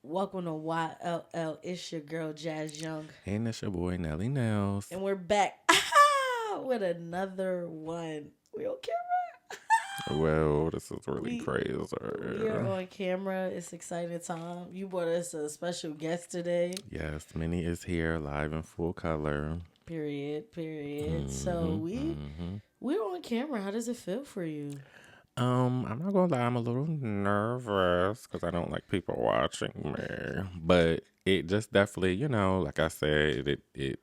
Welcome to YLL. It's your girl Jazz Young, And it's your boy Nelly Nails. and we're back with another one. We on Well, this is really camera. crazy. We are on camera. It's exciting time. You brought us a special guest today. Yes, Minnie is here live in full color. Period. So we're on camera. How does it feel for you? I'm not gonna lie, I'm a little nervous because I don't like people watching me. But it just definitely, like I said, it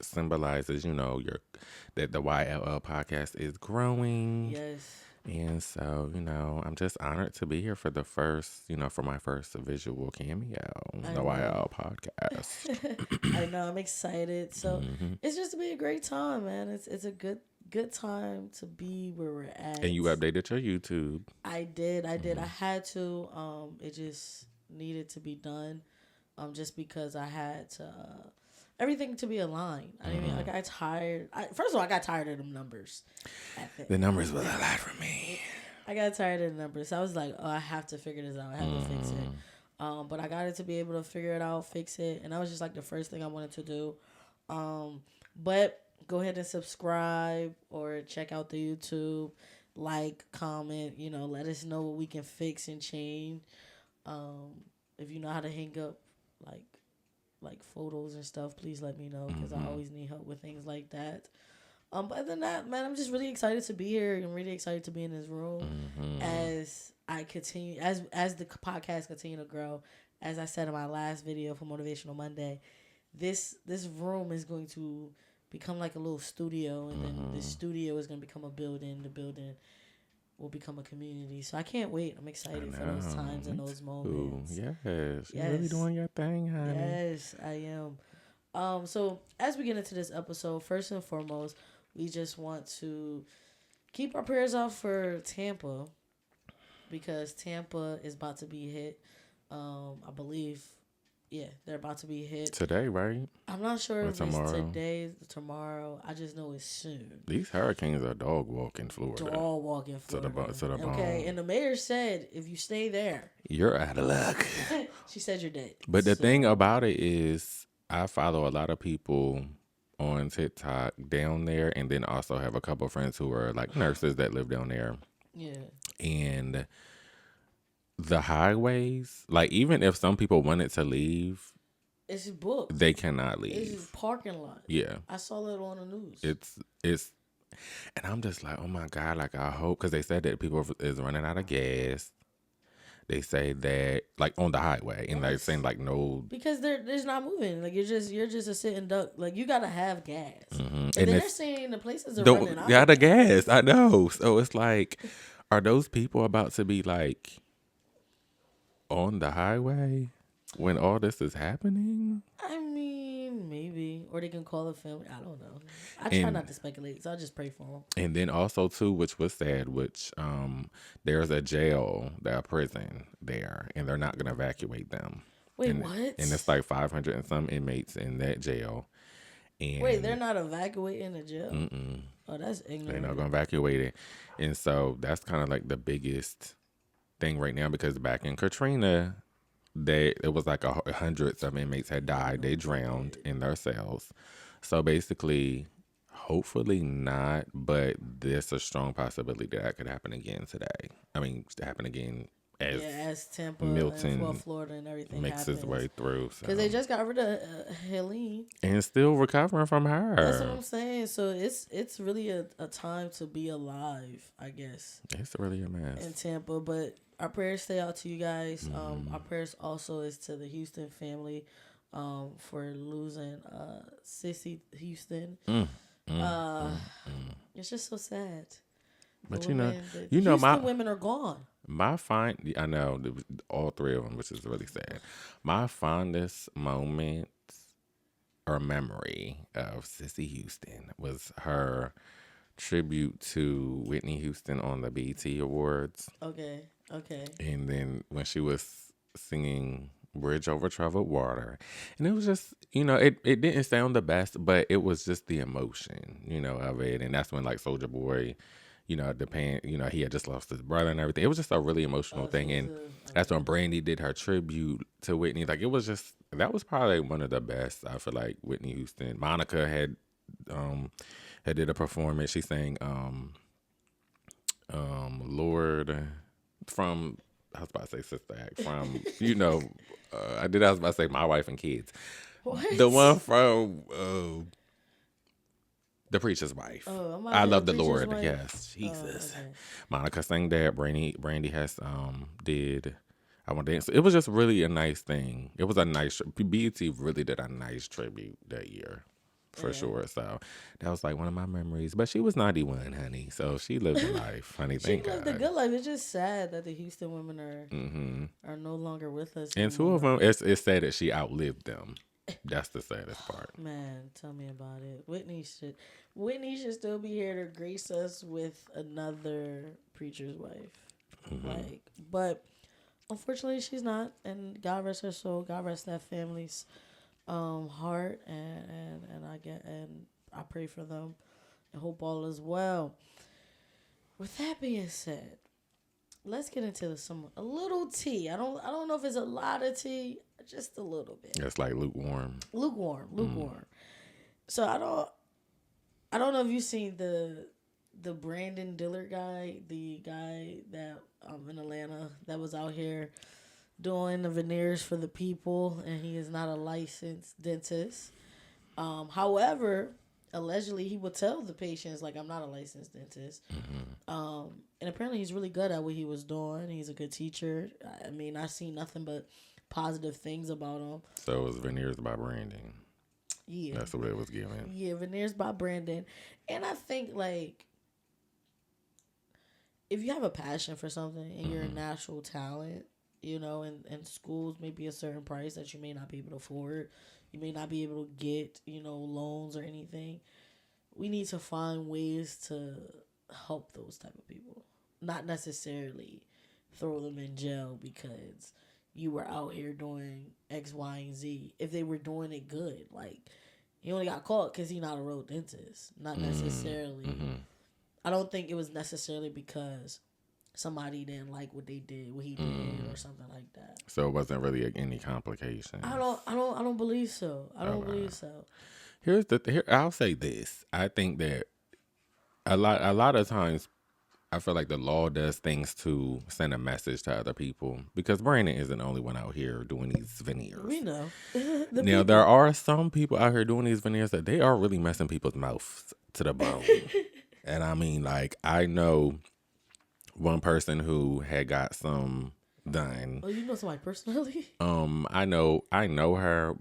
symbolizes, that the YLL podcast is growing. Yes. And so, I'm just honored to be here for the first, for my first visual cameo, the YL podcast. I know. I'm excited. So it's just to be a great time, man. It's a good time to be where we're at. And you updated your YouTube. I did. I had to. It just needed to be done. Just because I had to everything to be aligned. I mean, I got tired. First of all, I got tired of them numbers. The numbers was a lot for me. I got tired of the numbers. So I was like, oh, I have to figure this out. I have to fix it. But I got it to be able to figure it out, fix it, and that was just like the first thing I wanted to do. But go ahead and subscribe or check out the YouTube, like, comment, let us know what we can fix and change. If you know how to hang up like photos and stuff, please let me know because I always need help with things like that. But other than that, man, I'm just really excited to be here. I'm really excited to be in this room as I continue, as the podcast continue to grow. As I said in my last video for Motivational Monday, this room is going to become like a little studio, and then the studio is going to become a building. The building will become a community. So I can't wait. I'm excited for those times and those moments. Yes. You're really doing your thing, honey. Yes, I am. So as we get into this episode, first and foremost, we just want to keep our prayers out for Tampa because Tampa is about to be hit. I believe, they're about to be hit. Today, right? I'm not sure or if tomorrow. It's today, tomorrow. I just know it's soon. These hurricanes are dog walking Florida. Dog walking Florida. To the bone. Okay, and the mayor said if you stay there, you're out of luck. She said you're dead. But the thing about it is, I follow a lot of people on TikTok down there, and then also have a couple of friends who are like nurses that live down there. Yeah. And the highways, like even if some people wanted to leave, it's booked. they cannot leave. It's parking lot. Yeah. I saw it on the news. It's and I'm just like, oh my God, like I hope, because they said that people is running out of gas. They say that like on the highway, and they're saying like no, because there's not moving. Like you're just a sitting duck. Like you gotta have gas. And then they're saying the places are running out. Yeah, the gas. I know. So it's like, are those people about to be like on the highway when all this is happening? I mean, maybe, or they can call a family. I don't know. I try not to speculate, so I just pray for them. And then also too, which was sad, which there's a jail, a prison there, and they're not gonna evacuate them. Wait, what? And it's like 500 and some inmates in that jail. And wait, they're not evacuating the jail? Oh, that's ignorant. They're not gonna evacuate it, and so that's kind of like the biggest thing right now, because back in Katrina, it was like hundreds of inmates had died. They drowned in their cells. So basically, hopefully not, but there's a strong possibility that could happen again today. I mean, happen again as Tampa Milton and Florida and everything makes happens. his way through. Because they just got rid of Helene. And still recovering from her. That's what I'm saying. So it's really a time to be alive, I guess. It's really a mess. In Tampa, but our prayers stay out to you guys. Our prayers also is to the Houston family for losing Cissy Houston. It's just so sad. But the Houston women are gone. I know all three of them, which is really sad. My fondest moment or memory of Cissy Houston was her tribute to Whitney Houston on the BET Awards. Okay. And then when she was singing Bridge Over Troubled Water, and it was just, it didn't sound the best, but it was just the emotion, of it. And that's when like Soulja Boy, you know, he had just lost his brother and everything. It was just a really emotional thing. And that's when Brandy did her tribute to Whitney. Like, it was just, that was probably one of the best, I feel like, Whitney Houston. Monica had did a performance. She sang Lord from, I was about to say Sister Act, from, I was about to say My Wife and Kids. What? The one from The Preacher's Wife. Oh, I Love the Lord. Wife? Yes, Jesus. Okay. Monica sang that. Brandy has did I Want to Dance. It was just really a nice thing. It was a nice. BET really did a nice tribute that year, for sure. So that was like one of my memories. But she was 91, honey. So she lived a life, honey. Thank God. She lived a good life. It's just sad that the Houston women are no longer with us. And anymore. 2 of them, it's sad that she outlived them. That's the saddest part. Man, tell me about it. Whitney should still be here to grace us with another preacher's wife. But unfortunately she's not, and God rest her soul. God rest that family's heart, and I pray for them and hope all is well. With that being said, let's get into a little tea. I don't know if it's a lot of tea, just a little bit. It's like lukewarm. So I don't know if you've seen the Brandon Dillard guy, the guy that in Atlanta that was out here doing the veneers for the people, and he is not a licensed dentist. However, allegedly he would tell the patients, like, I'm not a licensed dentist. And apparently he's really good at what he was doing. He's a good teacher. I mean, I seen nothing but positive things about him. So it was veneers by Brandon. Yeah. That's what it was given. Yeah, veneers by Brandon. And I think, like, if you have a passion for something and you're a natural talent, and schools may be a certain price that you may not be able to afford. You may not be able to get, loans or anything. We need to find ways to help those type of people. Not necessarily throw them in jail because you were out here doing X, Y, and Z. If they were doing it good, like, he only got caught because he's not a real dentist. Not necessarily. I don't think it was necessarily because somebody didn't like what they did, what he did, or something like that. So it wasn't really any complication. I don't believe so. I don't believe so. I'll say this. I think that a lot of times I feel like the law does things to send a message to other people, because Brandon isn't the only one out here doing these veneers. We know. Now, there are some people out here doing these veneers that they are really messing people's mouths to the bone. And I mean, like, I know one person who had got some done. Oh, you know somebody personally? I know her.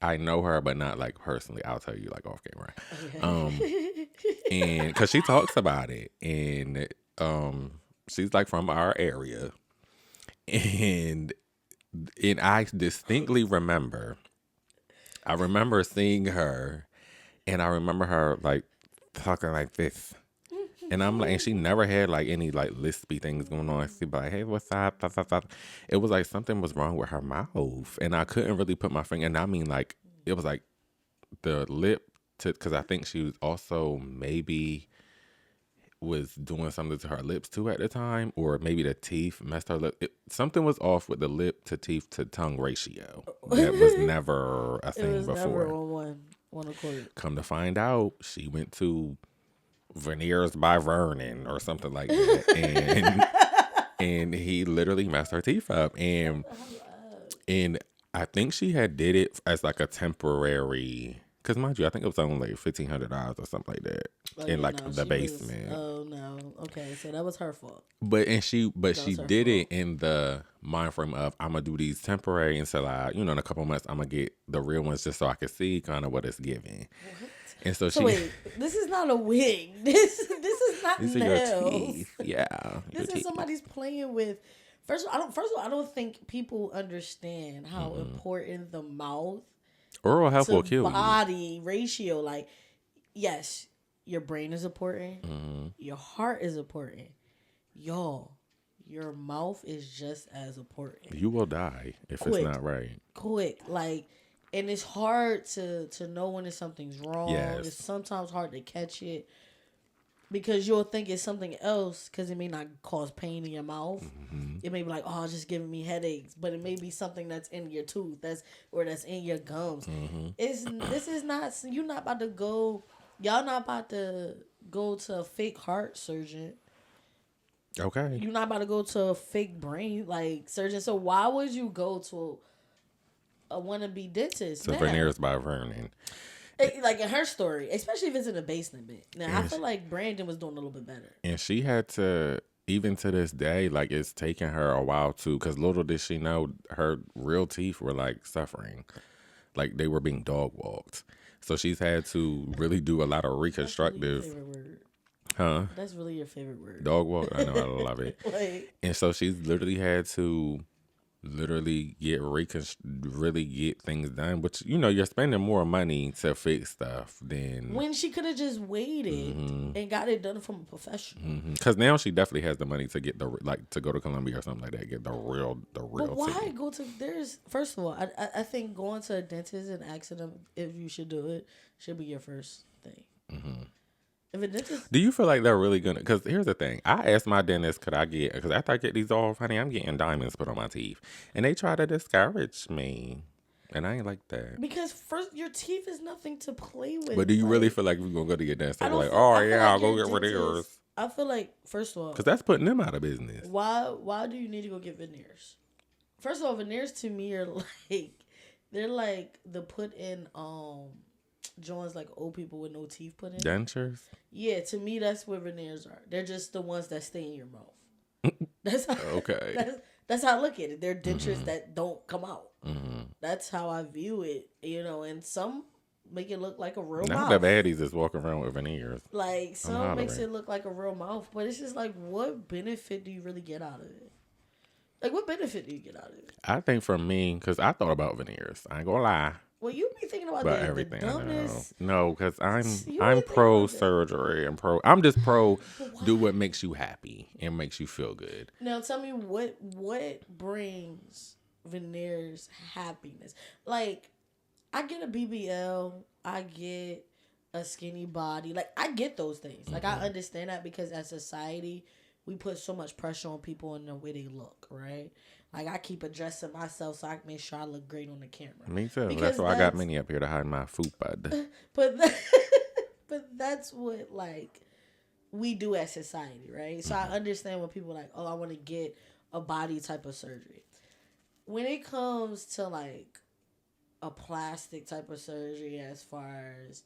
I know her, but not like personally. I'll tell you like off camera. Okay. And because she talks about it, and she's like from our area, and I distinctly remember. I remember seeing her, and I remember her like talking like this. And I'm like, and she never had like any like lispy things going on. She'd be like, hey, what's up? It was like something was wrong with her mouth. And I couldn't really put my finger. And I mean, like, it was like the lip because I think she was also maybe was doing something to her lips too at the time. Or maybe the teeth messed her lip. Something was off with the lip to teeth to tongue ratio. That was never a thing before. Never on one accord. Come to find out, she went to Veneers by Vernon or something like that, and he literally messed her teeth up, and I think she had did it as like a temporary, because mind you, I think it was only like $1,500 or something like that in like the basement. Okay, so that was her fault. But she did it in the mind frame of, I'm gonna do these temporary until I, in a couple months I'm gonna get the real ones just so I can see kind of what it's giving. What? And so wait, this is not a wig. This is not these nails. Are your teeth. Yeah. This is somebody's playing with. First of all, I don't think people understand how important the mouth oral health will kill body ratio. Like, yes, your brain is important. Your heart is important. Y'all, your mouth is just as important. You will die if it's not right. Quick, like. And it's hard to know when something's wrong. Yes. It's sometimes hard to catch it. because you'll think it's something else because it may not cause pain in your mouth. It may be like, oh, it's just giving me headaches, but it may be something that's in your tooth, that's in your gums. This is not, you're not about to go, y'all not about to go to a fake heart surgeon. Okay. You're not about to go to a fake brain surgeon. So why would you go to a wannabe dentist? So now? veneers by Vernon. Like in her story, especially if it's in a basement bit. Now, I feel like Brandon was doing a little bit better. And she had to, even to this day, like it's taken her a while to, because little did she know her real teeth were like suffering. Like they were being dog walked. So she's had to really do a lot of reconstructive. That's really your favorite word. Huh? That's really your favorite word. Dog walk? I know, I love it. And so she's literally had to really get things done, which you're spending more money to fix stuff than when she could have just waited and got it done from a professional. Because now she definitely has the money to get to go to Columbia or something like that, get the real. But why go to first of all, I think going to a dentist and asking them if you should do it should be your first thing. If a dentist, do you feel like they're really gonna? Because here's the thing, I asked my dentist, could I get? Because after I get these off, honey, I'm getting diamonds put on my teeth, and they try to discourage me, and I ain't like that. Because first, your teeth is nothing to play with. But do you really feel like we're gonna go to your dentist? They're like, I'll go get veneers. I feel like, first of all, because that's putting them out of business. Why do you need to go get veneers? First of all, veneers to me are they're like the put in joints like old people with no teeth put in. Dentures? Yeah, to me that's what veneers are. They're just the ones that stay in your mouth. That's how, okay. That's how I look at it. They're dentures that don't come out. That's how I view it. And some make it look like a real mouth. Not the baddies that's walking around with veneers. Like some makes it look like a real mouth, but it's just like, what benefit do you really get out of it? Like, what benefit do you get out of it? I think for me, because I thought about veneers. I ain't gonna lie. Well, you be thinking about everything. The dumbness. No, because I'm pro surgery and I'm just pro do what makes you happy and makes you feel good. Now tell me what brings veneers happiness. Like, I get a BBL, I get a skinny body. Like, I get those things. Like, I understand that because as society, we put so much pressure on people in the way they look, right? Like, I keep addressing myself so I can make sure I look great on the camera. Me too. That's why I got many up here to hide my food bud. But that's what, like, we do as society, right? So I understand when people are like, oh, I want to get a body type of surgery. When it comes to, like, a plastic type of surgery, as far as,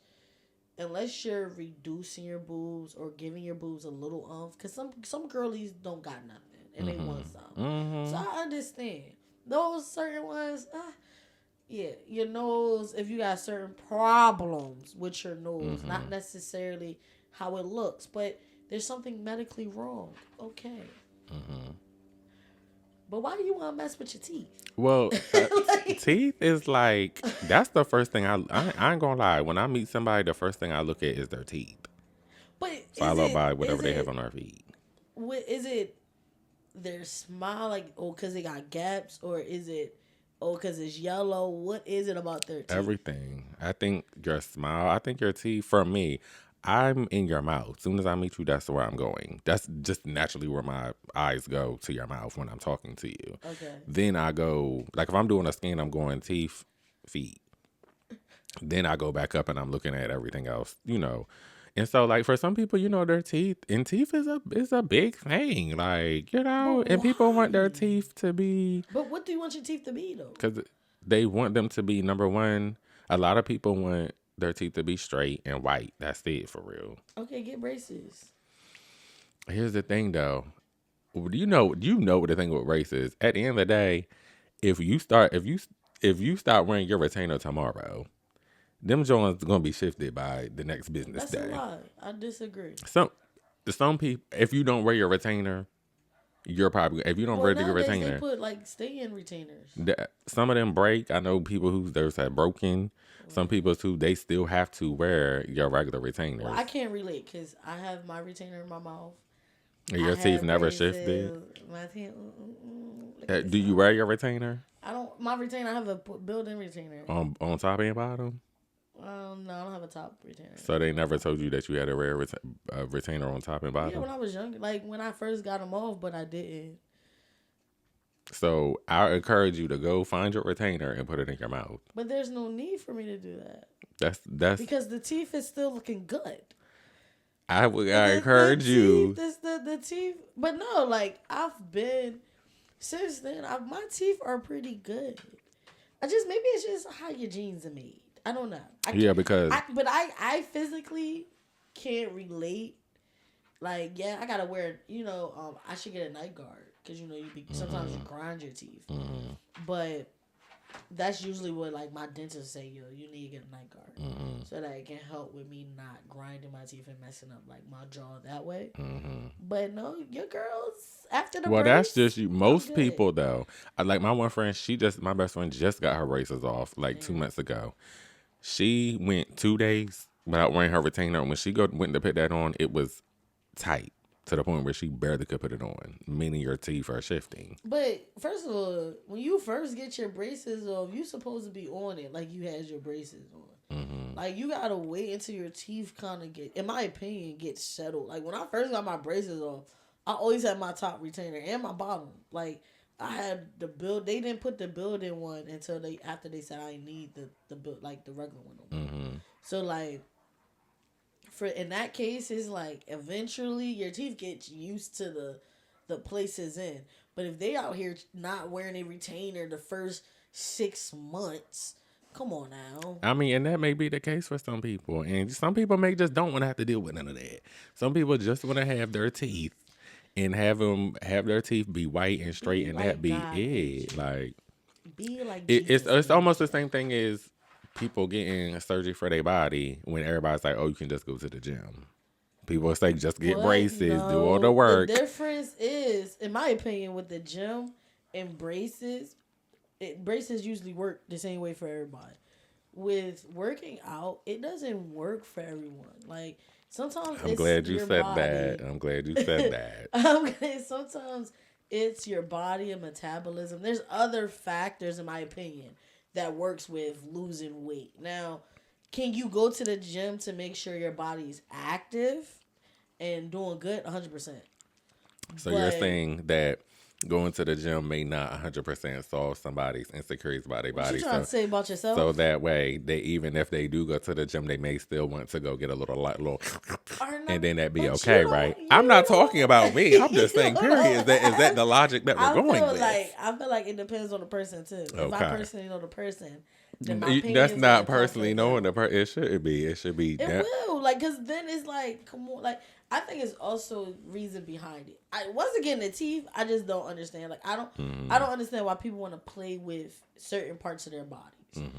unless you're reducing your boobs or giving your boobs a little because some girlies don't got nothing and they want some. So I understand those certain ones. Yeah, your nose. If you got certain problems with your nose, not necessarily how it looks, but there's something medically wrong. Okay. But why do you want to mess with your teeth? Well, teeth is like, that's the first thing I ain't gonna lie. When I meet somebody, the first thing I look at is their teeth. But followed by whatever they have on their feet. Is it their smile, like, because they got gaps, or is it, because it's yellow? What is it about their teeth? Everything. I think your smile, I think your teeth, for me, I'm in your mouth. As soon as I meet you, that's where I'm going. That's just naturally where my eyes go, to your mouth when I'm talking to you. Okay. Then I go, like if I'm doing a scan, I'm going teeth, feet. Then I go back up and I'm looking at everything else, And so, like, for some people, their teeth is a big thing. Like, and people want their teeth to be. But what do you want your teeth to be, though? Because they want them to be, number one, a lot of people want their teeth to be straight and white. That's it, for real. Okay, get braces. Here's the thing, though. You know what the thing with braces is. At the end of the day, if you start wearing your retainer tomorrow, them joints gonna be shifted by the next business day. That's a lie. I disagree. Some people, if you don't wear your retainer, you're probably, if you don't wear your retainer, they put like stay-in retainers. Some of them break. I know people whose theirs have broken. Some people too, they still have to wear your regular retainers. Well, I can't relate because I have my retainer in my mouth. Your teeth never shifted. My teeth. Do you wear your retainer? I don't. My retainer, I have a built-in retainer on top and bottom. No, I don't have a top retainer. So they never told you that you had a rare retainer on top and bottom? Yeah, when I was younger. Like, when I first got them off, but I didn't. So I encourage you to go find your retainer and put it in your mouth. But there's no need for me to do that. That's because the teeth is still looking good. I encourage you. The teeth, but no, like I've been since then. My teeth are pretty good. Maybe it's just how your genes are made. I don't know. I physically can't relate. Like, yeah, I gotta wear. I should get a night guard because sometimes you grind your teeth, but. That's usually what like my dentist say, you need to get a night guard so that it can help with me not grinding my teeth and messing up like my jaw that way. But no, your girls after the brace, that's just you. Most people though, like my one friend, my best friend just got her braces off like 2 months ago. She went 2 days without wearing her retainer. When she went to put that on, it was tight. To the point where she barely could put it on, meaning your teeth are shifting. But first of all, when you first get your braces off, you supposed to be on it like you had your braces on. Like you gotta wait until your teeth kind of in my opinion, get settled. Like when I first got my braces off, I always had my top retainer and my bottom. Like I had the build. They didn't put the built-in one until after they said I need the regular one on. So like. In that case, it's like eventually your teeth get used to the places in. But if they out here not wearing a retainer the first 6 months, come on now. I mean, and that may be the case for some people. And some people may just don't want to have to deal with none of that. Some people just want to have their teeth and have their teeth be white and straight and that be it. Like, be like it's almost the same thing as people getting a surgery for their body when everybody's like, oh, you can just go to the gym. People say just get braces, do all the work. The difference is, in my opinion, with the gym and braces, braces usually work the same way for everybody. With working out, it doesn't work for everyone. Like sometimes I'm glad you said that. Sometimes it's your body and metabolism. There's other factors, in my opinion, that works with losing weight. Now, can you go to the gym to make sure your body's active and doing good? 100%. So you're saying that going to the gym may not 100% solve somebody's insecurities about their body. What you trying to say about yourself? So that way, even if they do go to the gym, they may still want to go get a little and then that'd be okay, right? I'm not talking about me. I'm just saying, period. Is that the logic that we're going with? I feel like it depends on the person too. Okay. If I personally know the person, then my opinion that's is not personally knowing the person. It should be. It will, like, because then it's like, come on, like. I think it's also reason behind it. Once again, the teeth, I just don't understand. Like I don't understand why people want to play with certain parts of their bodies.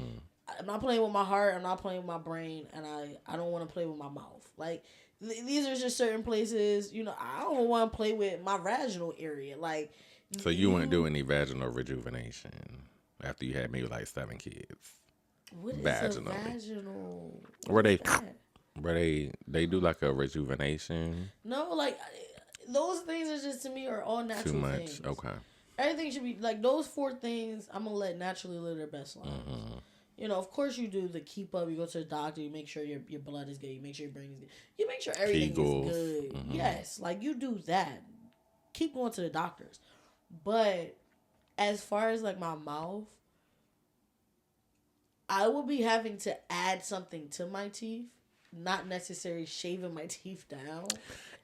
I'm not playing with my heart. I'm not playing with my brain, and I don't want to play with my mouth. Like these are just certain places. I don't want to play with my vaginal area. Like, so you wouldn't do any vaginal rejuvenation after you had maybe like 7 kids. What is a vaginal? Where they do like a rejuvenation? No, like those things are just, to me, are all natural. Too much. Things. Okay. Everything should be like those 4 things. I'm gonna let naturally live their best lives. Of course you do the keep up. You go to the doctor. You make sure your blood is good. You make sure your brain is good. You make sure everything is good. Yes, like you do that. Keep going to the doctors. But as far as like my mouth, I will be having to add something to my teeth. Not necessarily shaving my teeth down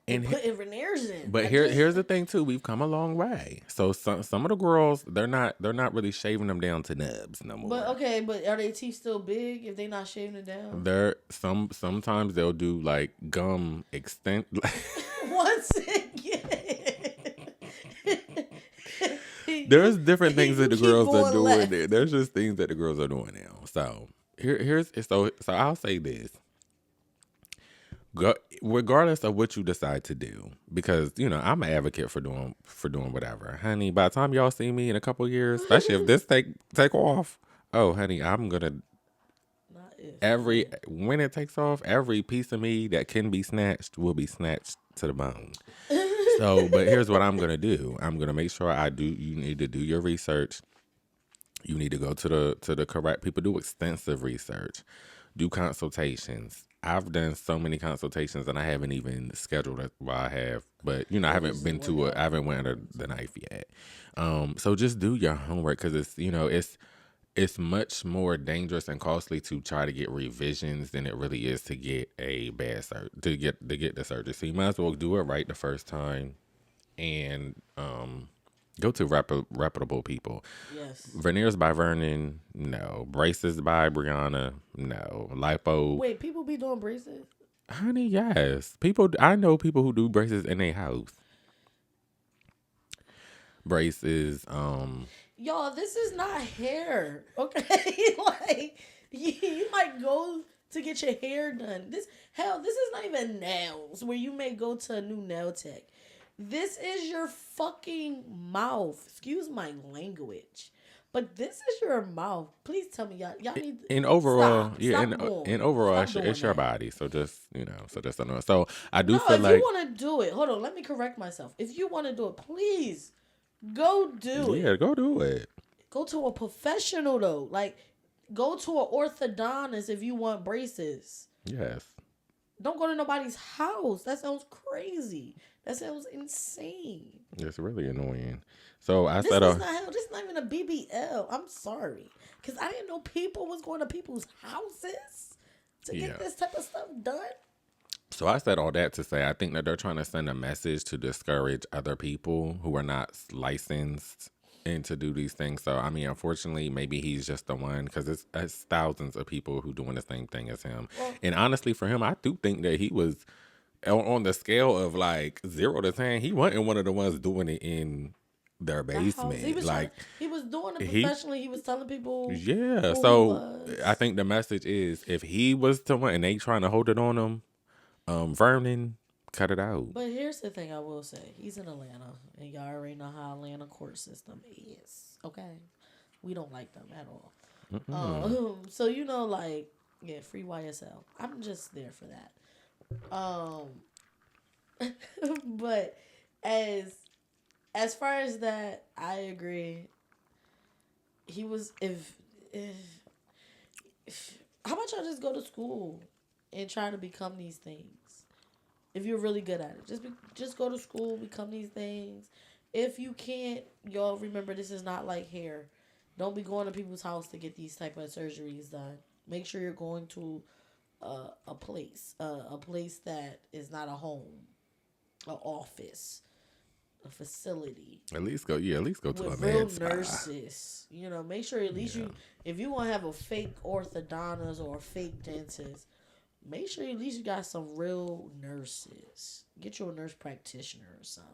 and putting veneers in. But here's the thing too. We've come a long way. So some of the girls, they're not really shaving them down to nubs no more. But are their teeth still big if they're not shaving it down? Sometimes they'll do like gum extent. Once again. There's different things that the girls are doing there. There's just things that the girls are doing now. So so I'll say this. Regardless of what you decide to do, because I'm an advocate for doing whatever, honey. By the time y'all see me in a couple of years, especially if this take off, oh honey, I'm gonna when it takes off, every piece of me that can be snatched will be snatched to the bone. So, but here's what I'm gonna do. I'm gonna make sure you need to do your research. You need to go to the correct people. Do extensive research. do consultations. I've done so many consultations and I haven't even scheduled it. Well, I have, but I haven't been to it. I haven't went under the knife yet. So just do your homework because it's much more dangerous and costly to try to get revisions than it really is to get a bad to get the surgery. So you might as well do it right the first time, and go to reputable people. Yes. Veneers by Vernon, no. Braces by Brianna, no. Lipo. Wait, people be doing braces? Honey, yes. I know people who do braces in their house. Braces, Y'all, this is not hair, okay? Like, you might go to get your hair done. This is not even nails where you may go to a new nail tech. This is your fucking mouth. Excuse my language. But this is your mouth. Please tell me, y'all need. in overall, stop. yeah, Stop in overall, Stop it's your that. body. So just don't know. So I do No, feel if like you want to do it, hold on. Let me correct myself. If you want to do it, please go do it. yeah, go do it. Go to a professional though. Like, go to an orthodontist if you want braces. Yes. Don't go to nobody's house. That sounds crazy. That sounds insane. It's really annoying. So I This said, is not even a BBL. I'm sorry. Because I didn't know people was going to people's houses to get this type of stuff done. So I said all that to say I think that they're trying to send a message to discourage other people who are not licensed and to do these things. So, I mean, unfortunately, maybe he's just the one because it's thousands of people who doing the same thing as him. Well, and honestly, for him, I do think that he was on the scale of like 0 to 10. He wasn't one of the ones doing it in their basement. He was doing it professionally. He was telling people. Yeah. So I think the message is if he was to win and they trying to hold it on him, Vernon, cut it out. But here's the thing I will say. He's in Atlanta. And y'all already know how Atlanta court system is. Okay? We don't like them at all. So, like, yeah, free YSL. I'm just there for that. But as far as that, I agree. He was, if how about y'all just go to school and try to become these things? If you're really good at it, just go to school, become these things. If you can't, y'all remember this is not like hair. Don't be going to people's house to get these type of surgeries done. Make sure you're going to a place that is not a home, an office, a facility. At least go to a real nurses. Make sure at least if you want to have a fake orthodontist or a fake dentist, make sure at least you got some real nurses. Get you a nurse practitioner or something.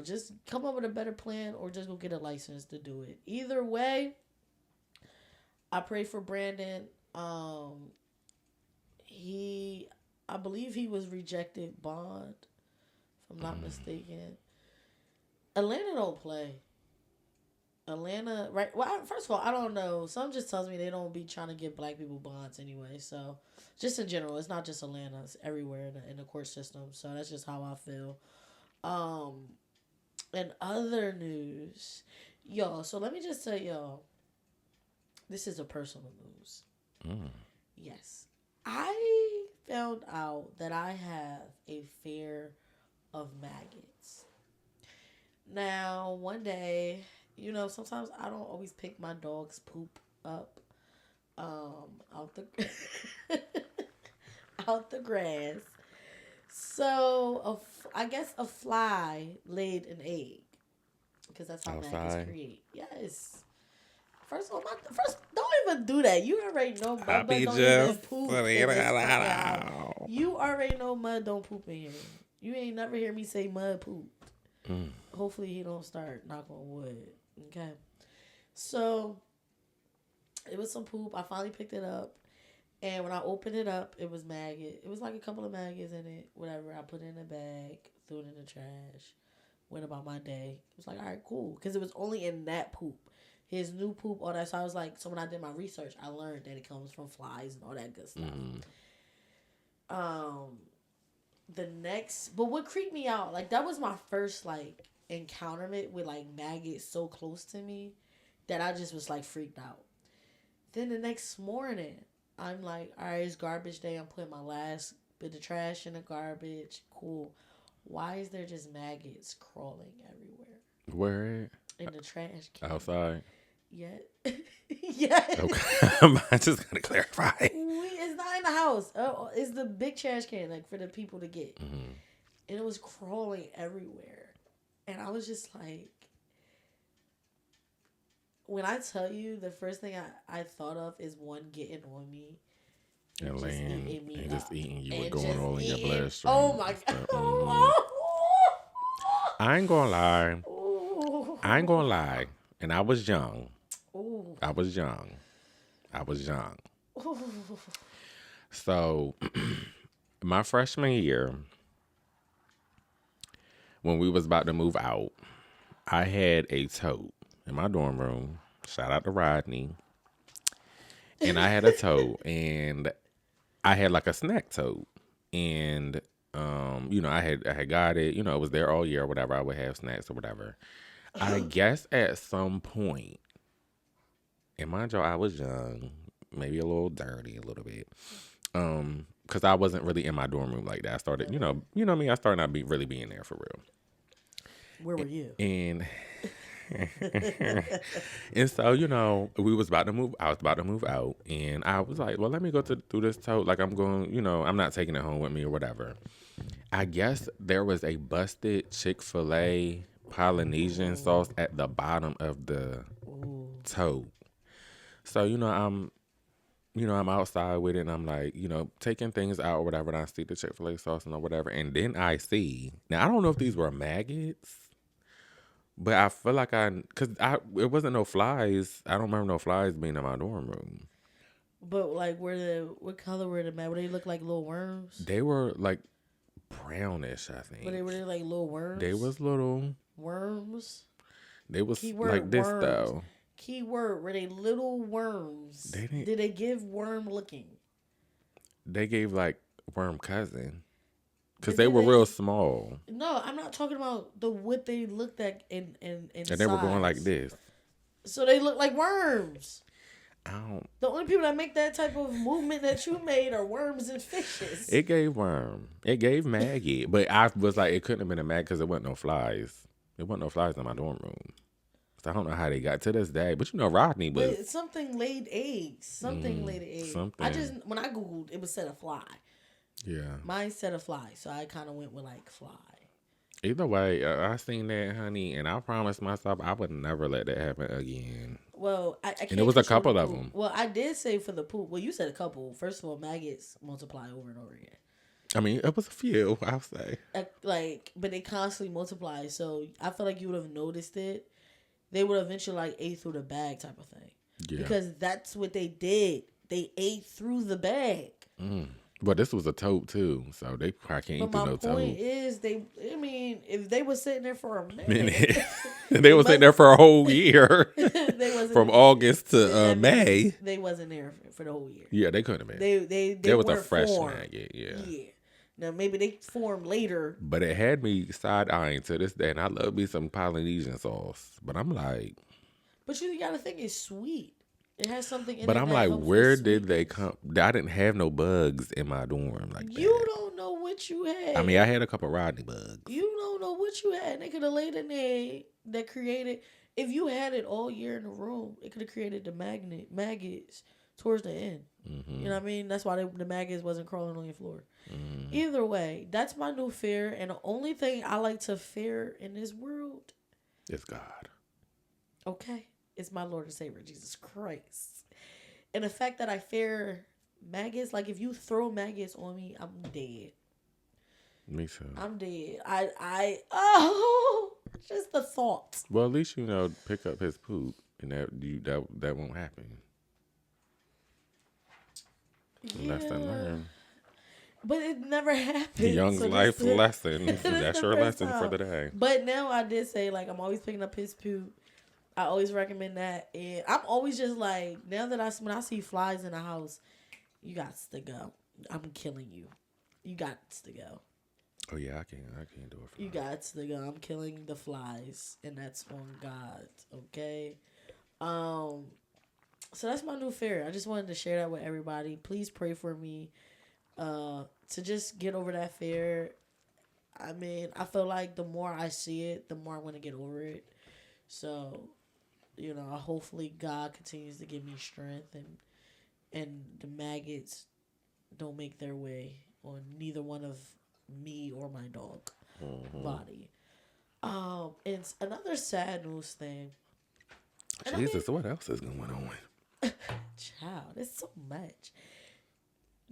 Just come up with a better plan or just go get a license to do it. Either way, I pray for Brandon. I believe he was rejected bond, if I'm not mistaken. Atlanta don't play. Atlanta, right? Well, first of all, I don't know. Some just tells me they don't be trying to give black people bonds anyway. So, just in general, it's not just Atlanta. It's everywhere in the court system. So, that's just how I feel. In other news, y'all, so let me just tell y'all, this is a personal news. Yes. I found out that I have a fear of maggots. Now, one day, sometimes I don't always pick my dog's poop up out the grass. So, I guess a fly laid an egg because that's how maggots create. Yes. First of all, don't even do that. You already know mud don't even poop. You already know mud don't poop in here. You ain't never hear me say mud poop. Hopefully he don't start knock on wood. Okay. So it was some poop. I finally picked it up. And when I opened it up, it was maggot. It was like a couple of maggots in it. Whatever. I put it in a bag, threw it in the trash, went about my day. It was like, all right, cool. Because it was only in that poop. His new poop, all that. So I was like, so when I did my research, I learned that it comes from flies and all that good stuff. But what creeped me out, like that was my first like encounterment with like maggots so close to me that I just was like freaked out. Then the next morning, I'm like, all right, it's garbage day. I'm putting my last bit of trash in the garbage. Cool. Why is there just maggots crawling everywhere Where in the trash can? outside? Yeah. Yes. Okay, I just gotta clarify. It's not in the house. Oh, it's the big trash can, like for the people to get. Mm-hmm. And it was crawling everywhere. And I was just like, when I tell you, the first thing I thought of is one getting on me And laying and just eating you with and going just all in your eating. bloodstream. Oh my god! Mm-hmm. I ain't gonna lie. I ain't gonna lie. And I was young. Ooh. I was young. So, my freshman year, when we was about to move out, I had a tote in my dorm room. Shout out to Rodney. And I had a tote, and I had like a snack tote, and I had got it. It was there all year or whatever. I would have snacks or whatever. I guess at some point, and mind you, I was young, maybe a little dirty, a little bit, because I wasn't really in my dorm room like that. I started, me. I started not really being there for real. Where were you? And and so, we was about to move. I was about to move out, and I was like, well, let me go through this tote. Like I'm going, I'm not taking it home with me or whatever. I guess there was a busted Chick-fil-A Polynesian sauce at the bottom of the tote. So, I'm outside with it, and I'm like, taking things out or whatever, and I see the Chick-fil-A sauce and whatever, and then I see, now I don't know if these were maggots, but I feel like it wasn't no flies. I don't remember no flies being in my dorm room. But like, what color were the maggots? Were they look like little worms? They were like brownish, I think. But they were like little worms? They was little. Worms? They was Keyword like this, worms. though. Keyword, were they little worms? Did they give worm looking? They gave like worm cousin. Because they were real small. No, I'm not talking about what they looked like in and they were going like this. So they look like worms. I don't. The only people that make that type of movement that you made are worms and fishes. It gave worm. It gave maggot. But I was like, it couldn't have been a maggot because there wasn't no flies. There wasn't no flies in my dorm room. So I don't know how they got to this day. But Rodney was. But something laid eggs. Laid eggs. Something. When I Googled, it was said a fly. Yeah. Mine said a fly. So I kind of went with like fly. Either way, I seen that, honey, and I promised myself I would never let that happen again. Well, I can't. And it was a couple of them. Well, I did say for the poop. Well, you said a couple. First of all, maggots multiply over and over again. I mean, it was a few, I'll say. But they constantly multiply. So I feel like you would have noticed it. They would eventually like ate through the bag type of thing. Yeah. Because that's what they did. They ate through the bag. Mm. But this was a tote too, so they probably can't eat through no tote. But my point is, if they were sitting there for a minute, they were sitting there for a whole year, from August to May. They wasn't there for the whole year. Yeah, they couldn't have been. They was a fresh maggot. Yeah. Now maybe they formed later. But it had me side eyeing to this day, and I love me some Polynesian sauce. But I'm like, but you gotta think it's sweet. It has something in it. But I'm like, where did they come? I didn't have no bugs in my dorm like that. You don't know what you had. I mean, I had a couple Rodney bugs. You don't know what you had. They could have laid an egg that created. If you had it all year in the room, it could have created the maggots towards the end. Mm-hmm. You know what I mean? That's why the maggots wasn't crawling on your floor. Mm-hmm. Either way, that's my new fear. And the only thing I like to fear in this world is God. Okay. It's my Lord and Savior, Jesus Christ. And the fact that I fear maggots, like if you throw maggots on me, I'm dead. Me too. I'm dead. Just the thought. Well, at least pick up his poop, and that won't happen. Yeah. Lesson learned. But it never happened. Young's life lesson. That's your lesson for the day. But now I did say, like, I'm always picking up his poop. I always recommend that. And I'm always just like, now that when I see flies in the house, you got to go. I'm killing you. You got to go. Oh, yeah, I can't do it for you. Got to go. I'm killing the flies. And that's on God. Okay? So that's my new fear. I just wanted to share that with everybody. Please pray for me to just get over that fear. I mean, I feel like the more I see it, the more I'm going to get over it. So, hopefully God continues to give me strength and the maggots don't make their way on neither one of me or my dog body. It's another sad news thing. And Jesus, what else is going on? Child, it's so much.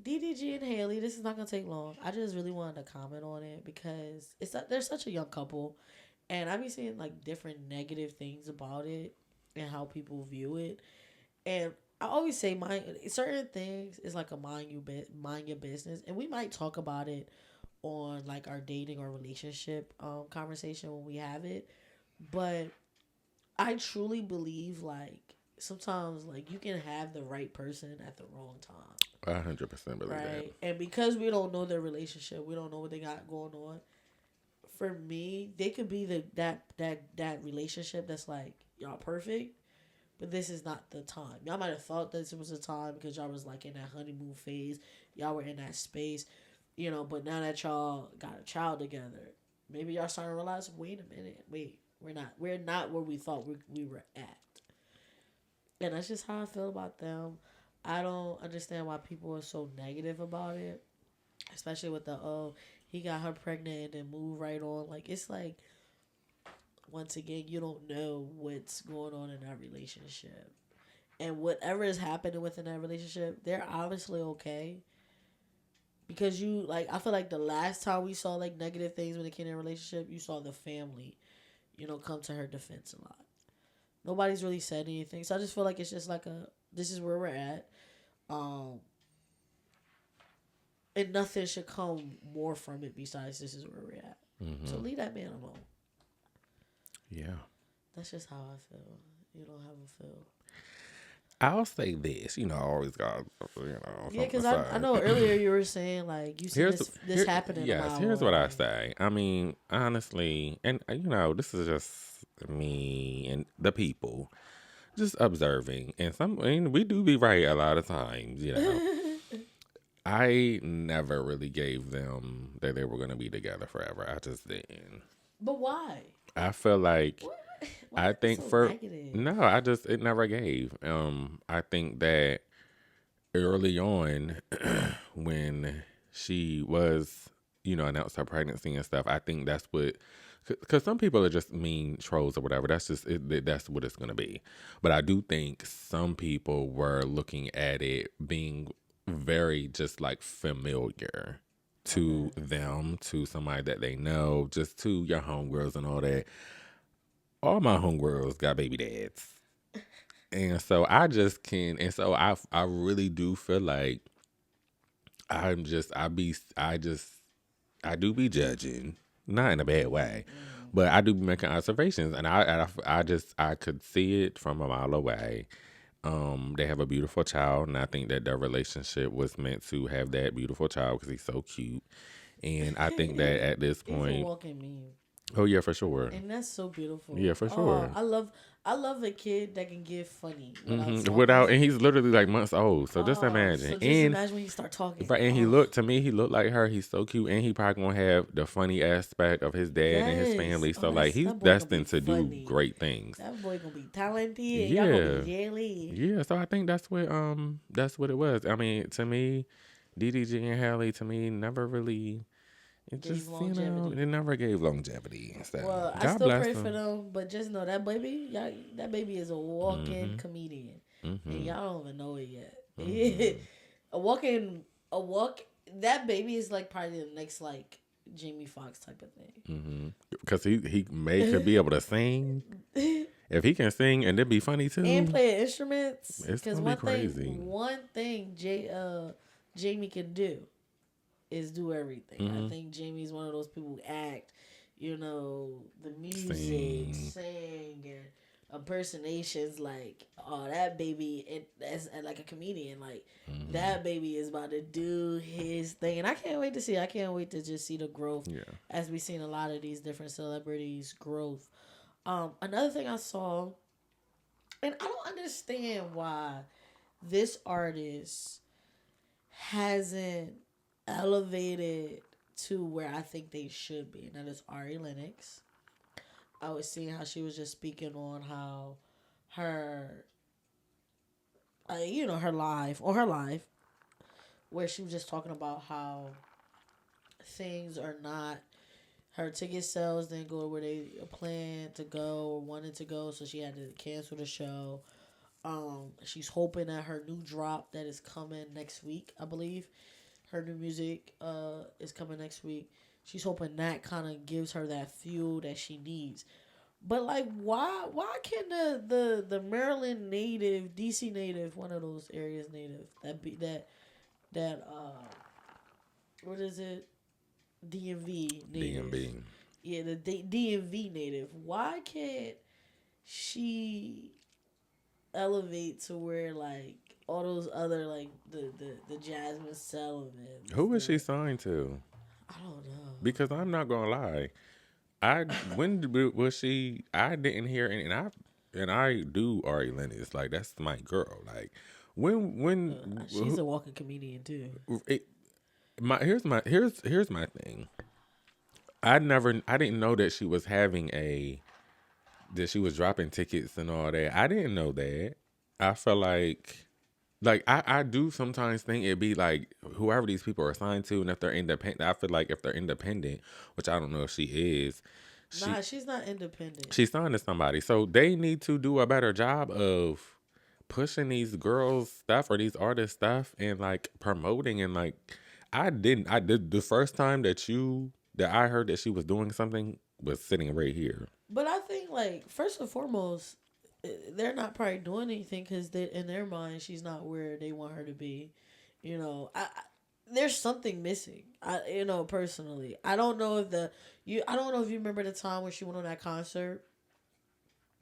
DDG and Haley, this is not gonna take long. I just really wanted to comment on it because they're such a young couple, and I be seeing like different negative things about it and how people view it. And I always say, certain things is like a mind your business, and we might talk about it on like our dating or relationship conversation when we have it. But I truly believe like sometimes like you can have the right person at the wrong time. 100% believe Right. And because we don't know their relationship, we don't know what they got going on. For me, they could be that relationship that's like y'all perfect, but this is not the time. Y'all might have thought this was the time because y'all was like in that honeymoon phase. Y'all were in that space, but now that y'all got a child together, maybe y'all starting to realize, wait a minute, we're not where we thought we were at. And that's just how I feel about them. I don't understand why people are so negative about it, especially with he got her pregnant and moved right on. Like, it's like, once again, you don't know what's going on in that relationship. And whatever is happening within that relationship, they're obviously okay. Because I feel like the last time we saw, like, negative things when it came in a relationship, you saw the family, come to her defense a lot. Nobody's really said anything. So I just feel like it's just like this is where we're at. And nothing should come more from it besides this is where we're at. Mm-hmm. So leave that man alone. Yeah. That's just how I feel. You don't have a feel. I'll say this, I always got, Yeah, because I know earlier you were saying, like, you see this happening. Yes, here's what I say. I mean, honestly, and, this is just me and the people just observing. And we do be right a lot of times, I never really gave them that they were going to be together forever. I just didn't. But why? I feel like... Why I think so negative? it never gave. I think that early on when she was, announced her pregnancy and stuff, I think that's what, because some people are just mean trolls or whatever. That's just, that's what it's going to be. But I do think some people were looking at it being very just like familiar to them, to somebody that they know, just to your homegirls and all that. All my homegirls got baby dads. And so I just can, and so I really do feel like I do be judging, not in a bad way, but I do be making observations, and I could see it from a mile away. They have a beautiful child, and I think that their relationship was meant to have that beautiful child because he's so cute. And I think that at this point, he's a walking meme. Oh yeah, for sure. And that's so beautiful. Yeah, for sure. I love a kid that can get funny without and he's literally like months old. So just imagine. So just imagine when you start talking. Right, and he looked like her. He's so cute, and he probably gonna have the funny aspect of his dad and his family. So like he's destined to do great things. That boy gonna be talented. Yeah, gonna be jelly. Yeah. So I think that's what it was. I mean, to me, DDG and Haley to me never really. It just, it never gave longevity. So, well, I still pray for them, but just know that baby is a walking comedian, and y'all don't even know it yet. That baby is like probably the next like Jamie Foxx type of thing. Because he could be able to sing. If he can sing and it'd be funny too, and play instruments, it's gonna be crazy. One thing Jamie can do is do everything. I think Jamie's one of those people who act, the music, sing and impersonations. Like, that baby, that's like a comedian. Like, that baby is about to do his thing. And I can't wait to see. I can't wait to just see the growth as we've seen a lot of these different celebrities' growth. Another thing I saw, and I don't understand why this artist hasn't elevated to where I think they should be, and that is Ari Lennox. I was seeing how she was just speaking on how her, her live, where she was just talking about how things are not, her ticket sales didn't go where they planned to go or wanted to go, so she had to cancel the show. She's hoping that her new drop that is coming next week, I believe, her new music is coming next week. She's hoping that kind of gives her that fuel that she needs. But like, why can't the Maryland native, DC native, one of those areas native, what is it? DMV native. DMV. Yeah, the DMV native. Why can't she elevate to where like all those other like the Jasmine Sullivan? Who is she signed to? I don't know. Because I'm not gonna lie, was she? I didn't hear any, and I do Ari Lennox, like that's my girl. Like when she's a walking comedian too. Here's my thing. I didn't know that she was that she was dropping tickets and all that. I didn't know that. I felt like I do sometimes think it'd be like whoever these people are assigned to, and if they're independent, I feel like if they're independent, which I don't know if she is. She's not independent. She's signed to somebody, so they need to do a better job of pushing these girls' stuff or these artists' stuff and like promoting and like. I did the first time that I heard that she was doing something was sitting right here. But I think like first and foremost, they're not probably doing anything because in their mind she's not where they want her to be. You know, there's something missing. Personally, I don't know if you remember the time when she went on that concert.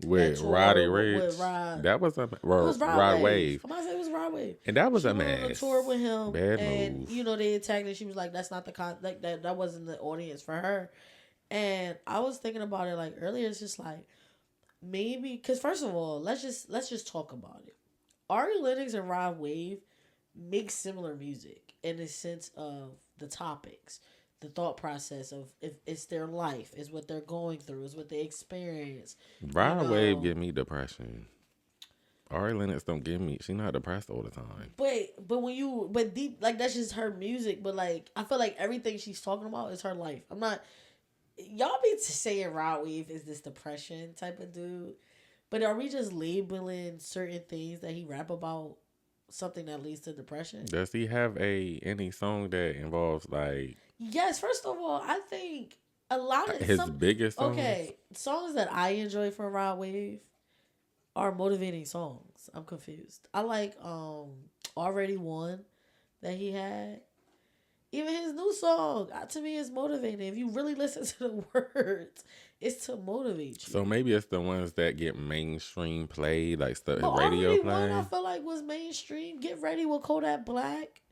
With Roddy Ricch. That was Rod Wave. I'm about to say it was Rod Wave. And that was she a mess. Went on a tour with him. Bad and, move. They attacked her. She was like, that's not the that wasn't the audience for her. And I was thinking about it like earlier. It's just like, maybe, because first of all, let's just talk about it. Ari Lennox and Rod Wave make similar music in the sense of the topics. The thought process of if it's their life, is what they're going through, is what they experience. Rod Wave give me depression. Ari Lennox don't give me. She's not depressed all the time. But deep, like that's just her music. But like I feel like everything she's talking about is her life. I'm not. Y'all be saying Rod Wave is this depression type of dude, but are we just labeling certain things that he rap about something that leads to depression? Does he have any song that involves like? Yes, first of all, I think a lot of his biggest songs. Okay, songs that I enjoy from Rod Wave are motivating songs. I'm confused. I like Already Won that he had. Even his new song, to me, is motivating. If you really listen to the words, it's to motivate you. So maybe it's the ones that get mainstream played, like the radio Already play. Won, I feel like was mainstream. Get Ready with Kodak Black.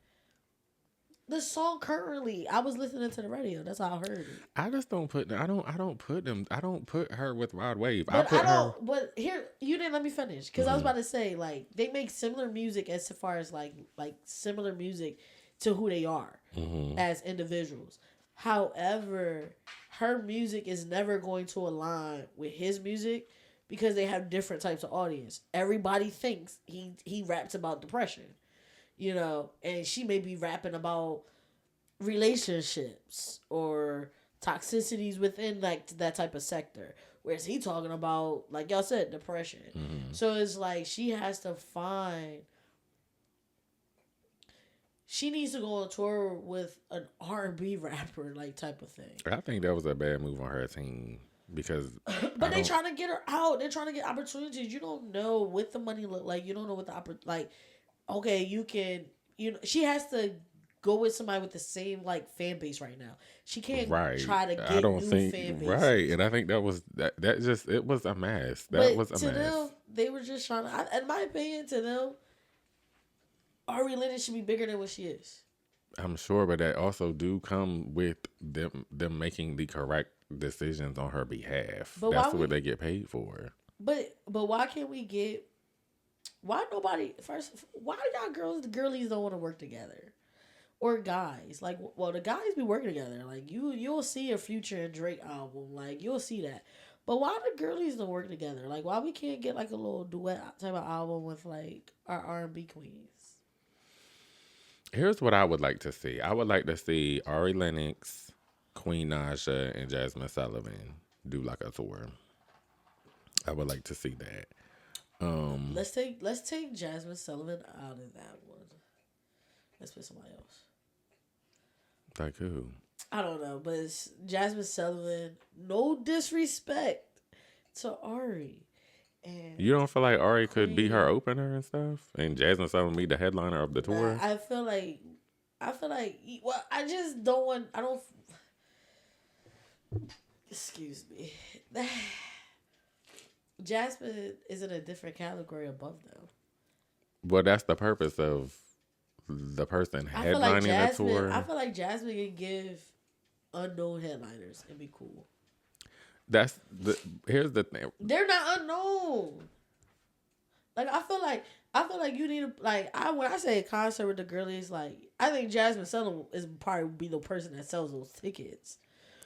The song currently, I was listening to the radio. That's how I heard it. I just don't put. I don't put her with Rod Wave. But here, you didn't let me finish because I was about to say like they make similar music as far as like similar music to who they are as individuals. However, her music is never going to align with his music because they have different types of audience. Everybody thinks he raps about depression. And she may be rapping about relationships or toxicities within like that type of sector. Whereas he talking about, like y'all said, depression. Mm-hmm. So it's like she needs to go on tour with an R&B rapper like type of thing. I think that was a bad move on her team because. But they trying to get her out. They're trying to get opportunities. You don't know what the money look like. You don't know what the okay, you can, she has to go with somebody with the same like fan base right now. She can't try to get new fan base. Right, and I think that was it was a mess. That was a mess. To them, they were just trying to. In my opinion, to them, Ari Lennox should be bigger than what she is. I'm sure, but that also do come with them making the correct decisions on her behalf. But that's what they get paid for. But why can't we get Why y'all girlies don't want to work together? Or guys. Like, well, the guys be working together. Like, you'll see a Future and Drake album. Like, you'll see that. But why the girlies don't work together? Like, why we can't get, like, a little duet type of album with, like, our R&B queens? Here's what I would like to see. I would like to see Ari Lennox, Queen Naja, and Jasmine Sullivan do, like, a tour. I would like to see that. Let's take Jasmine Sullivan out of that one. Let's put somebody else. Like who? I don't know, but it's Jasmine Sullivan. No disrespect to Ari. And you don't feel like Ari could be her opener and stuff, and Jasmine Sullivan be the headliner of the tour? I feel like. Well, I just don't want. I don't. Excuse me. Jasmine is in a different category above them. Well, that's the purpose of the person headlining the tour. I feel like Jasmine can give unknown headliners and be cool. Here's the thing. They're not unknown. Like I feel like you need to when I say a concert with the girlies, like I think Jasmine Sullivan is probably be the person that sells those tickets.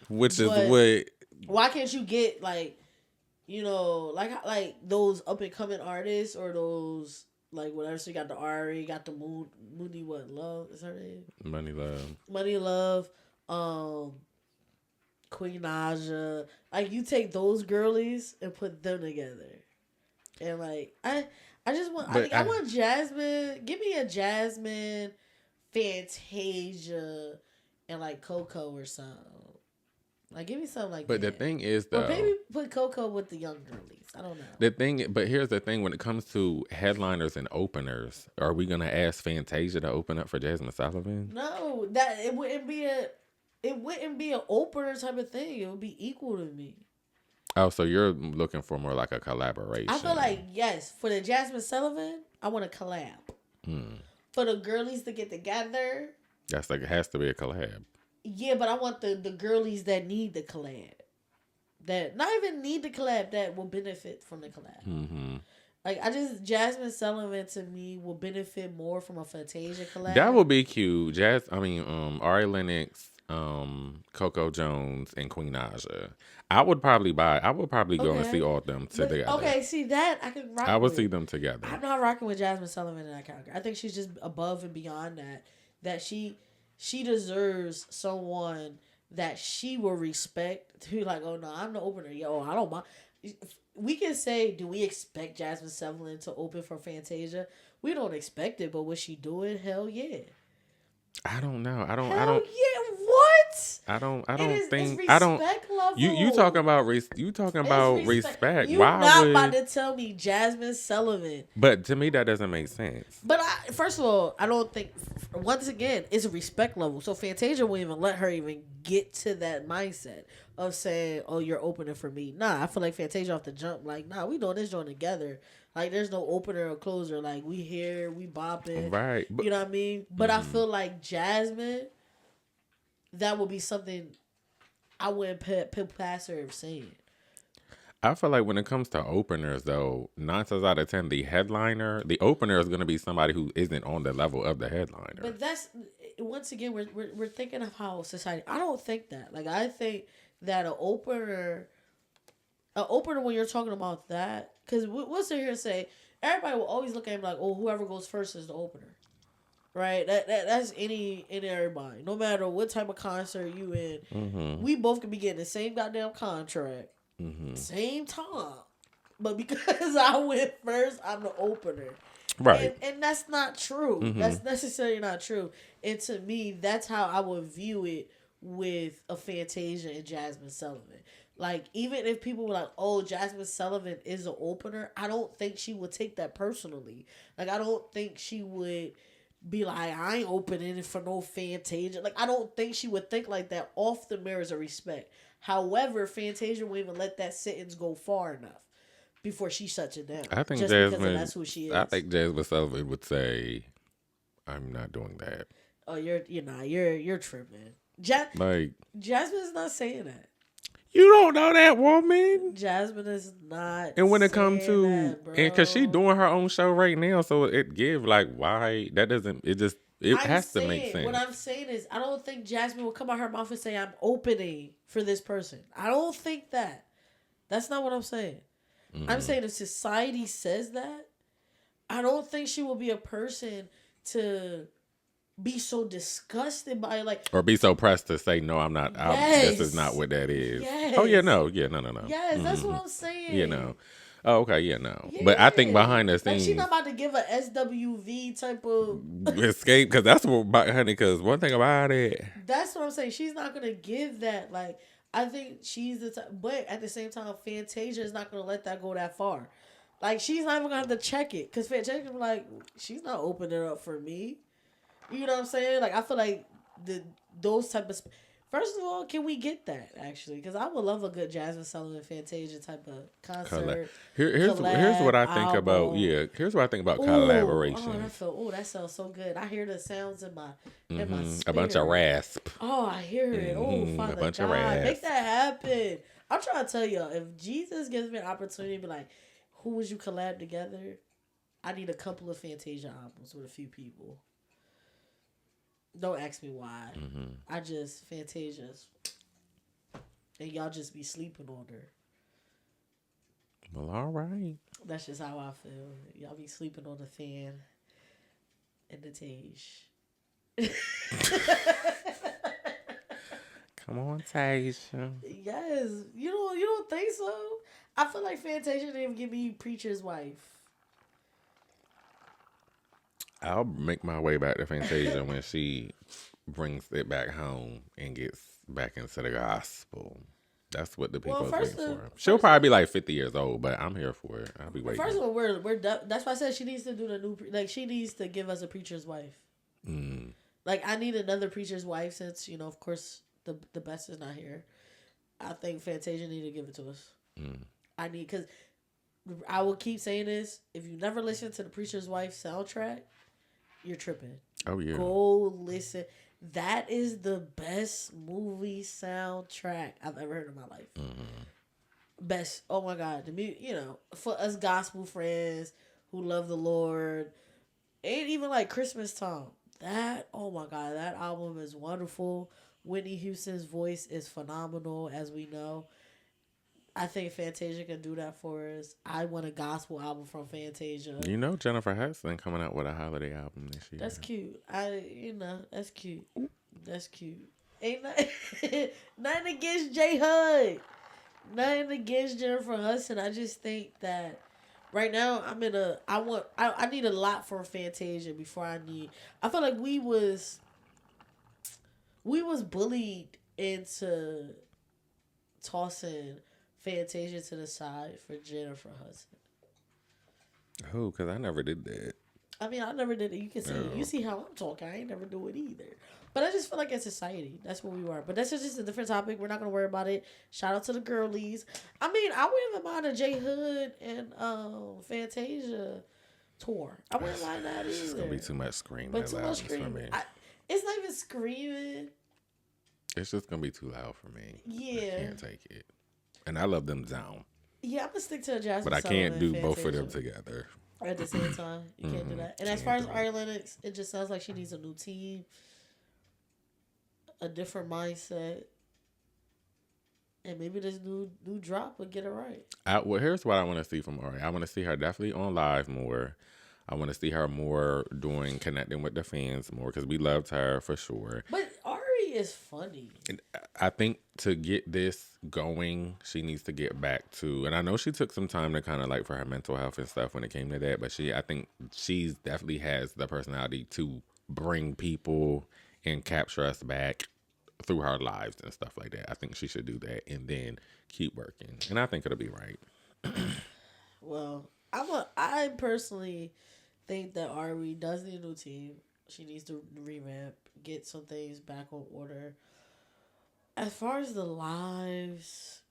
Which is what. Why can't you get like those up and coming artists or those like whatever? So you got the Ari, you got the Mooney Love is her name? Money Love, Queen Naja. Like you take those girlies and put them together, and like I just want I want Jasmine. Give me a Jasmine, Fantasia, and like Coco or something. Like, give me something like that. But the thing is, though... Or maybe put Coco with the young girlies. I don't know. But here's the thing. When it comes to headliners and openers, are we going to ask Fantasia to open up for Jasmine Sullivan? No. It wouldn't be an opener type of thing. It would be equal to me. Oh, so you're looking for more like a collaboration. I feel like, yes. For the Jasmine Sullivan, I want a collab. For the girlies to get together... That's like, it has to be a collab. Yeah, but I want the girlies that need the collab. That not even need the collab, that will benefit from the collab. Mm-hmm. Like, Jasmine Sullivan to me will benefit more from a Fantasia collab. That would be cute. Ari Lennox, Coco Jones, and Queen Naja. I would probably go and see all of them together. Okay, see that I can rock with. I would see them together. I'm not rocking with Jasmine Sullivan in that category. I think she's just above and beyond that. That she deserves someone that she will respect to be like, oh no, I'm the opener. Yo, I don't mind. We can say, do we expect Jasmine Sullivan to open for Fantasia? We don't expect it, but was she doing? Hell yeah. I don't know. Yeah, what? I don't it's think respect level. You talking about respect. You not about to tell me Jasmine Sullivan. But to me that doesn't make sense. But first of all, I don't think, once again, it's a respect level. So Fantasia won't even let her even get to that mindset of saying, oh, you're opening for me. Nah, I feel like Fantasia off the jump, like, nah, we doing this joint together. Like, there's no opener or closer. Like, we here, we bopping. Right. You know what I mean? But I feel like Jasmine, that would be something I wouldn't put past her of saying. I feel like when it comes to openers, though, 9 times out of 10, the opener is going to be somebody who isn't on the level of the headliner. But that's, once again, we're thinking of how society, I don't think that. Like, I think that an opener when you're talking about that, because we'll sit here and say, everybody will always look at him like, oh, whoever goes first is the opener. Right? That's any and everybody. No matter what type of concert you in, we both could be getting the same goddamn contract, same time. But because I went first, I'm the opener. Right. And that's not true. That's necessarily not true. And to me, that's how I would view it with a Fantasia and Jasmine Sullivan. Like, even if people were like, oh, Jasmine Sullivan is an opener, I don't think she would take that personally. Like, I don't think she would be like, I ain't opening it for no Fantasia. Like, I don't think she would think like that off the mirrors of respect. However, Fantasia won't even let that sentence go far enough before she shuts it down. I think just Jasmine, because that's who she is. I think Jasmine Sullivan would say, I'm not doing that. Oh, you're tripping. Jasmine's not saying that. You don't know that woman. Jasmine is not. And when it comes to, that, and because she doing her own show right now, so it give like why that doesn't. It has to make sense. What I'm saying is, I don't think Jasmine will come out her mouth and say I'm opening for this person. I don't think that. That's not what I'm saying. I'm saying if society says that, I don't think she will be a person to be so disgusted by it, like, or be so pressed to say no, I'm not. Yes. This is not what that is. Yes. Oh yeah, no. Yes, that's what I'm saying. You know. Oh, okay, yeah, no. Yeah. But I think behind the scenes, like she's not about to give a SWV type of escape, because that's what, honey. Because one thing about it, that's what I'm saying. She's not gonna give that. Like, I think she's the type, but at the same time, Fantasia is not gonna let that go that far. Like, she's not even gonna have to check it, because Fantasia be like, she's not opening it up for me. You know what I'm saying? Like, I feel like those type of. First of all, can we get that, actually? Because I would love a good Jasmine Sullivan Fantasia type of concert. Here's what I think album. about. Yeah, here's what I think about collaboration. That sounds so good. I hear the sounds in my spirit. A bunch of rasp. Oh, I hear it. Oh, Father a bunch God, of rasp. make that happen. I'm trying to tell y'all, if Jesus gives me an opportunity to be like, who would you collab together? I need a couple of Fantasia albums with a few people. Don't ask me why. I just Fantasia's, and y'all just be sleeping on her. Well, all right. That's just how I feel. Y'all be sleeping on the fan and the Tage. Come on, Tasia. Yes, you don't think so? I feel like Fantasia didn't even give me Preacher's Wife. I'll make my way back to Fantasia when she brings it back home and gets back into the gospel. That's what the people are waiting for. She'll probably be like 50 years old, but I'm here for it. I'll be waiting. First of all, we're that's why I said she needs to do the new. Like, she needs to give us a Preacher's Wife. Like, I need another Preacher's Wife, since, of course, the best is not here. I think Fantasia need to give it to us. I need, because I will keep saying this. If you never listen to the Preacher's Wife soundtrack, you're tripping. Oh, yeah. Go listen. That is the best movie soundtrack I've ever heard in my life. Best. Oh my God. For us gospel friends who love the Lord, ain't even like Christmas time. Oh my God, that album is wonderful. Whitney Houston's voice is phenomenal, as we know. I think Fantasia can do that for us. I want a gospel album from Fantasia. Jennifer Hudson coming out with a holiday album this year. That's cute. That's cute. That's cute. Ain't nothing against J Hud. Nothing against Jennifer Hudson. I just think that right now I need a lot from Fantasia before I feel like we was bullied into tossing Fantasia to the side for Jennifer Hudson. Oh, because I never did that. I mean, I never did it. You can see, You see how I'm talking. I ain't never do it either. But I just feel like in society, that's where we were. But that's just a different topic. We're not going to worry about it. Shout out to the girlies. I mean, I wouldn't even mind a J Hood and Fantasia tour. I wouldn't mind that either. It's going to be too much screaming. But too much screaming. It's not even screaming. It's just going to be too loud for me. Yeah. I can't take it. And I love them down. Yeah, I'm going to stick to a Jasmine. But I can't do both of them together. At the same time. You can't do that. And as far as Ari Lennox, it just sounds like she needs a new team, a different mindset, and maybe this new drop would get it right. Well, here's what I want to see from Ari. I want to see her definitely on live more. I want to see her more connecting with the fans more, because we loved her for sure. But Ari is funny. And I think to get this going, she needs to get back to, and I know she took some time to kind of like for her mental health and stuff when it came to that, but I think she's definitely has the personality to bring people and capture us back through her lives and stuff like that. I think she should do that and then keep working. And I think it'll be right. Well, I personally think that Ari does need a new team. She needs to revamp, get some things back on order. As far as the lives,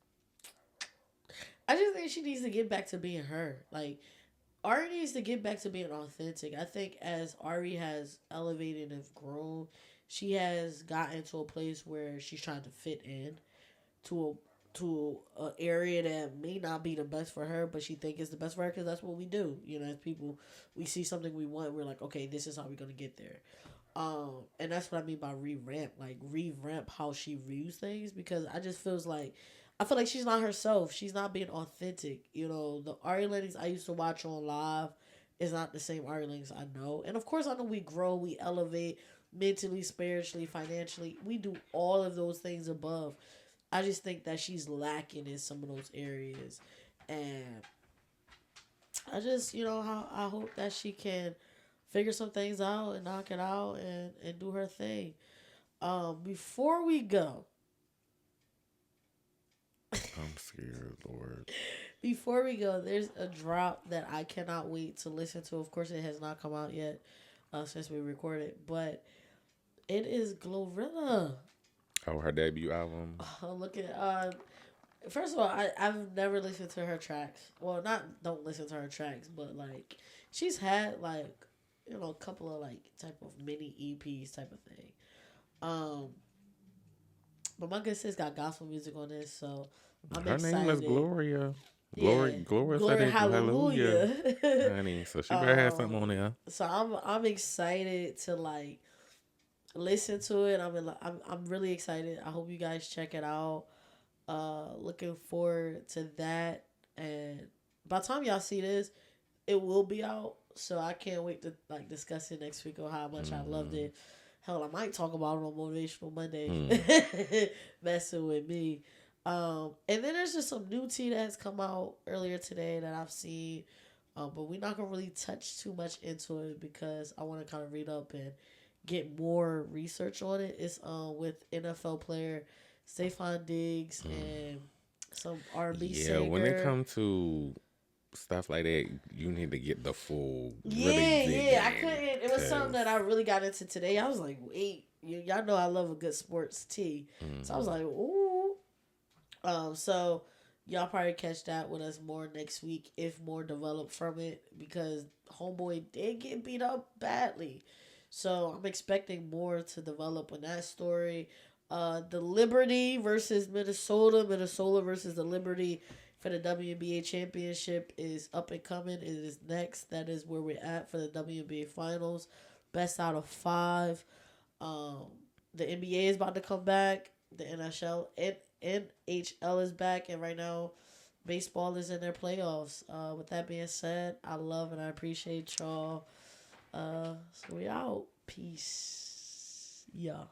I just think she needs to get back to being her. Like, Ari needs to get back to being authentic. I think as Ari has elevated and grown, she has gotten to a place where she's trying to fit in to to an area that may not be the best for her, but she think it's the best for her because that's what we do. You know, as people, we see something we want, we're like, okay, this is how we're gonna get there. And that's what I mean by revamp how she views things, because I feel like she's not herself. She's not being authentic. You know, the Ari Lennox I used to watch on live is not the same Ari Lennox I know. And of course, I know we grow, we elevate mentally, spiritually, financially. We do all of those things above. I just think that she's lacking in some of those areas, and I just, I hope that she can figure some things out and knock it out and do her thing. Before we go, I'm scared, Lord. before we go, there's a drop that I cannot wait to listen to. Of course, it has not come out yet since we recorded, but it is Glorilla. Oh, her debut album. Look at first of all, I've never listened to her tracks. Well, not don't listen to her tracks, but like she's had like a couple of like type of mini EPs type of thing. But my good sis got gospel music on this, so I'm Her excited. name is Gloria. Yeah. Gloria, hallelujah. honey. So she better have something on there. So I'm excited to like listen to it. I'm really excited. I hope you guys check it out. Looking forward to that. And by the time y'all see this, it will be out. So I can't wait to like discuss it next week on how much I loved it. Hell, I might talk about it on Motivational Monday. Messing with me. And then there's just some new tea that has come out earlier today that I've seen. But we're not gonna really touch too much into it because I want to kind of read up and get more research on it. It's with NFL player Stephon Diggs and some R&B singer. Yeah, when it comes to stuff like that, you need to get the full. I couldn't. It was something that I really got into today. I was like, wait, y'all know I love a good sports tea, so I was like, ooh. So y'all probably catch that with us more next week if more develop from it, because homeboy did get beat up badly. So I'm expecting more to develop on that story. The Liberty versus Minnesota versus the Liberty for the WNBA championship is up and coming. It is next. That is where we're at for the WNBA finals. Best out of 5. The NBA is about to come back. The NHL is back, and right now baseball is in their playoffs. With that being said, I love and I appreciate y'all. So we out. Peace. Yeah.